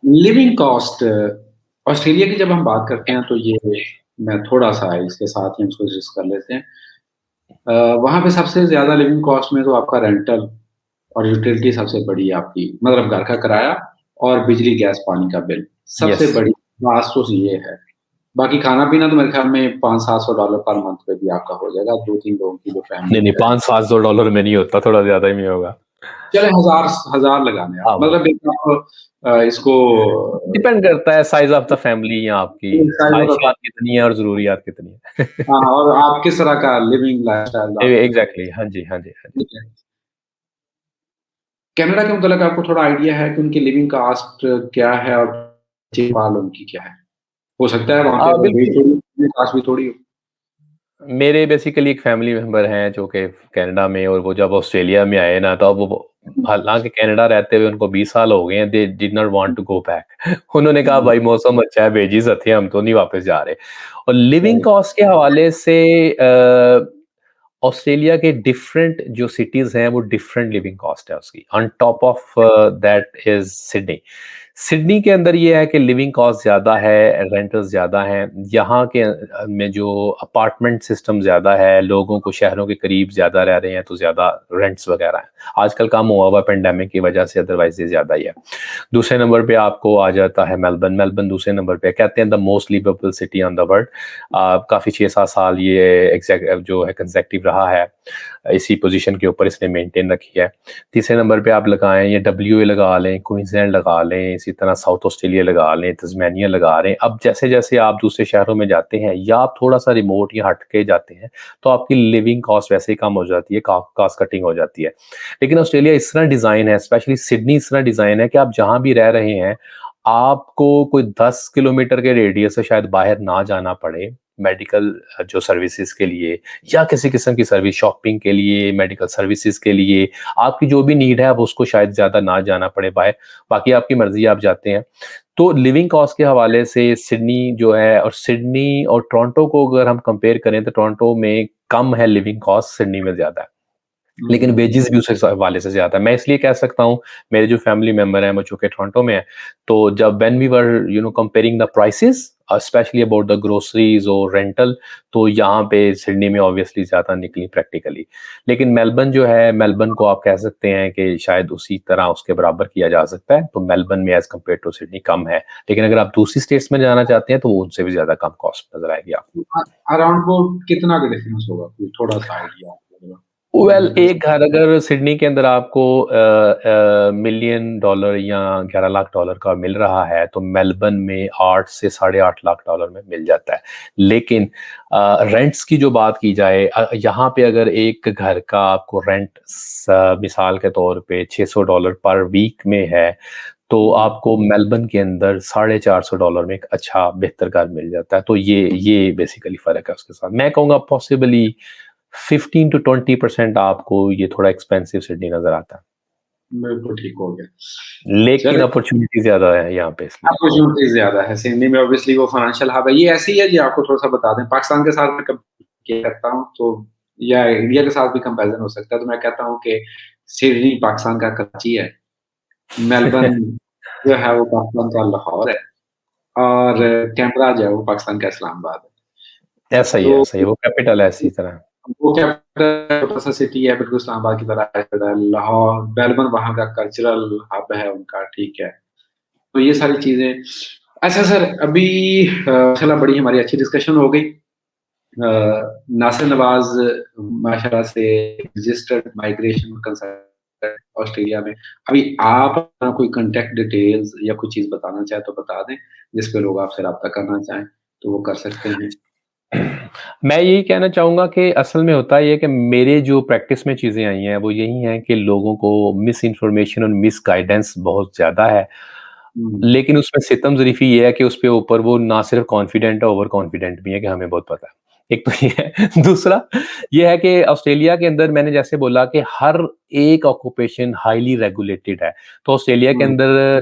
Living cost Australia की जब हम बात करते हैं तो ये मैं थोड़ा-सा इसके साथ ही हम इसको डिस्कस कर लेते हैं। वहाँ पे सबसे ज़्यादा लिविंग कॉस्ट में तो आपका रेंटल और यूटिलिटी सबसे बड़ी है आपकी, मतलब घर का किराया और बिजली, गैस, पानी का बिल, सबसे यस। बड़ी कॉस्ट तो ये है। बाकी खाना-पीना तो मेरे ख़्याल में $500-700 पर मंथ पे भी आपका हो जाएगा, 2-3 लोगों की जो नहीं, फैमिली नहीं, है। $500-700 में नहीं होता, थोड़ा ज़्यादा ही में होगा। चले हज़ार लगाने आप, हाँ, वो मतलब एक आप इसको डिपेंड करता है साइज़ ऑफ द फैमिली या आपकी साइज़ ऑफ द ख़्वाहिशात कितनी है और ज़रूरियात कितनी है। हाँ, और आप किस तरह का लिविंग लाइफ़स्टाइल आप एग्ज़ैक्टली, हाँ जी, हाँ जी, हाँ जी। ठीक है। कनाडा के मुतल्लिक़ आपको थोड़ा आइडिया है कि उनकी लिविंग कॉस्ट क्या है और देखभाल उनकी क्या है? हो सकता है वहाँ पे वही बिल्कुल। थोड़ी लिविंग कॉस्ट भी थोड़ी हो। मेरे बेसिकली एक फैमिली मेंबर हैं जो कि कनाडा में, और वो जब ऑस्ट्रेलिया में आए ना, तब वो हालांकि कनाडा रहते हुए उनको 20 साल हो गए हैं, they did not want to go back. उन्होंने कहा भाई मौसम अच्छा है, वेजेस अच्छे हैं, हम तो नहीं वापस जा रहे। और लिविंग कॉस्ट के हवाले से ऑस्ट्रेलिया के डिफरेंट जो सिटीज हैं वो डिफरेंट लिविंग कॉस्ट है उसकी। On top of that is Sydney. Sydney के अंदर ये है कि लिविंग कॉस्ट ज़्यादा है, रेंटल्स ज़्यादा हैं। यहाँ के में जो अपार्टमेंट सिस्टम ज़्यादा है, लोगों को शहरों के करीब ज़्यादा रह रहे हैं तो ज़्यादा रेंट्स वगैरह हैं। आजकल कम हुआ हुआ पेंडेमिक की वजह से, अदरवाइज ये ज़्यादा ही है। दूसरे नंबर पे आपको आ जाता है मेलबर्न। मेलबर्न दूसरे नंबर पे, कहते हैं the most livable city on the world. काफ़ी 6-7 साल ये एग्जैक्ट जो है कंसेक्टिव रहा है, इसी पोजीशन के ऊपर इसने मेंटेन रखी है। तीसरे नंबर पे आप लगाएं, ये WA लगा लें, क्वींसलैंड लगा लें, इसी तरह साउथ ऑस्ट्रेलिया लगा लें, तस्मानिया लगा लें। अब जैसे जैसे आप दूसरे शहरों में जाते हैं या आप थोड़ा सा रिमोट या हट के जाते हैं तो आपकी लिविंग कॉस्ट वैसे ही कम हो जाती है, कॉस्ट कटिंग हो जाती है। लेकिन ऑस्ट्रेलिया इस तरह डिज़ाइन है, स्पेशली सिडनी इस तरह डिज़ाइन है कि आप जहाँ भी रह रहे हैं, आपको कोई 10 किलोमीटर के रेडियस से शायद बाहर ना जाना पड़े मेडिकल जो सर्विसेज के लिए, या किसी किस्म की सर्विस, शॉपिंग के लिए, मेडिकल सर्विसेज के लिए, आपकी जो भी नीड है आप उसको शायद ज़्यादा ना जाना पड़े बाहर। बाकी आपकी मर्ज़ी, आप जाते हैं। तो लिविंग कॉस्ट के हवाले से सिडनी जो है, और सिडनी और टोरंटो को अगर हम कंपेयर करें तो टोरंटो में कम है लिविंग कॉस्ट, सिडनी में ज़्यादा है। लेकिन वेजेस भी उस हवाले से ज़्यादा है। मैं इसलिए कह सकता हूँ, मेरे जो फैमिली मेंबर हैं वो चूँकि टोरंटो में हैं, तो जब when we were comparing the prices specially about the groceries और रेंटल, तो यहाँ पे सिडनी में ऑब्वियसली ज़्यादा निकली प्रैक्टिकली। लेकिन मेलबर्न जो है, मेलबर्न को आप कह सकते हैं कि शायद उसी तरह उसके बराबर किया जा सकता है। तो मेलबर्न में एज़ कम्पेयर टू सिडनी कम है। लेकिन अगर आप दूसरी स्टेट्स में जाना चाहते हैं तो वो उनसे भी ज़्यादा कम कॉस्ट नज़र आएगी आपको। अराउंड वो कितना का डिफरेंस होगा? कोई थोड़ा-सा आइडिया एक घर अगर सिडनी के अंदर आपको $1 मिलियन या $11 लाख का मिल रहा है, तो मेलबर्न में 8 से $8.5 लाख में मिल जाता है। लेकिन रेंट्स की जो बात की जाए, यहाँ पे अगर एक घर का आपको रेंट मिसाल के तौर पे $600 पर वीक में है, तो आपको मेलबर्न के अंदर $450 में एक अच्छा बेहतर घर मिल जाता है। तो ये बेसिकली फ़र्क है उसके साथ। मैं कहूँगा पॉसिबली 15 to 20% आपको ये थोड़ा एक्सपेंसिव सिडनी नज़र आता है। बिल्कुल ठीक हो गया। लेकिन चलिए, अपॉर्च्युनिटी ज़्यादा है यहाँ पे इसलिए। अपॉर्चुनिटीज़ ज़्यादा है। सिडनी में ऑब्वियसली वो फाइनेंशियल हब है। ये ऐसी है जी, आपको थोड़ा-सा बता दें, पाकिस्तान के साथ मैं कंपेयर करता हूँ तो, या इंडिया के साथ भी कंपैरिज़न हो सकता है, तो मैं कहता हूँ कि सिडनी पाकिस्तान का कराची है, मेलबर्न जो है वो पाकिस्तान का लाहौर है, और कैनबरा जो है वो पाकिस्तान का इस्लामाबाद है। तो ऐसा ही है, वो कैपिटल है इसी तरह। वो कैपिटल छोटा-सा सिटी है, बिल्कुल इस्लामाबाद की तरह। लाहौर, मेलबर्न वहाँ का कल्चरल हब है उनका, ठीक है। तो ये सारी चीज़ें। अच्छा सर, अभी माशाल्लाह बड़ी हमारी अच्छी डिस्कशन हो गई। नासिर नवाज़ माशाल्लाह से रजिस्टर्ड माइग्रेशन कंसल्टेंट ऑस्ट्रेलिया में। अभी आप अपना कोई कॉन्टैक्ट डिटेल्स या कोई चीज़ बताना चाहें तो बता दें, जिस पे लोग आपसे राब्ता करना चाहें, तो वो कर सकते हैं। मैं यही कहना चाहूँगा कि असल में होता ये है कि मेरे जो प्रैक्टिस में चीज़ें आई हैं वो यही हैं कि लोगों को मिस इन्फॉर्मेशन और मिस गाइडेंस बहुत ज़्यादा है। हुँ, लेकिन उसमें सितम ज़रीफ़ी ये है कि उसपे ऊपर वो ना सिर्फ़ कॉन्फिडेंट है, ओवर कॉन्फिडेंट भी है कि हमें बहुत पता है। एक तो ये है। दूसरा ये है कि ऑस्ट्रेलिया के अंदर मैंने जैसे बोला कि हर एक ऑक्यूपेशन हाइली रेगुलेटेड है। तो ऑस्ट्रेलिया के हुँ, अंदर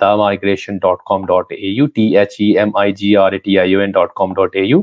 themigration.com.au.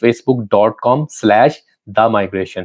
facebook.com/themigration.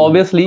obviously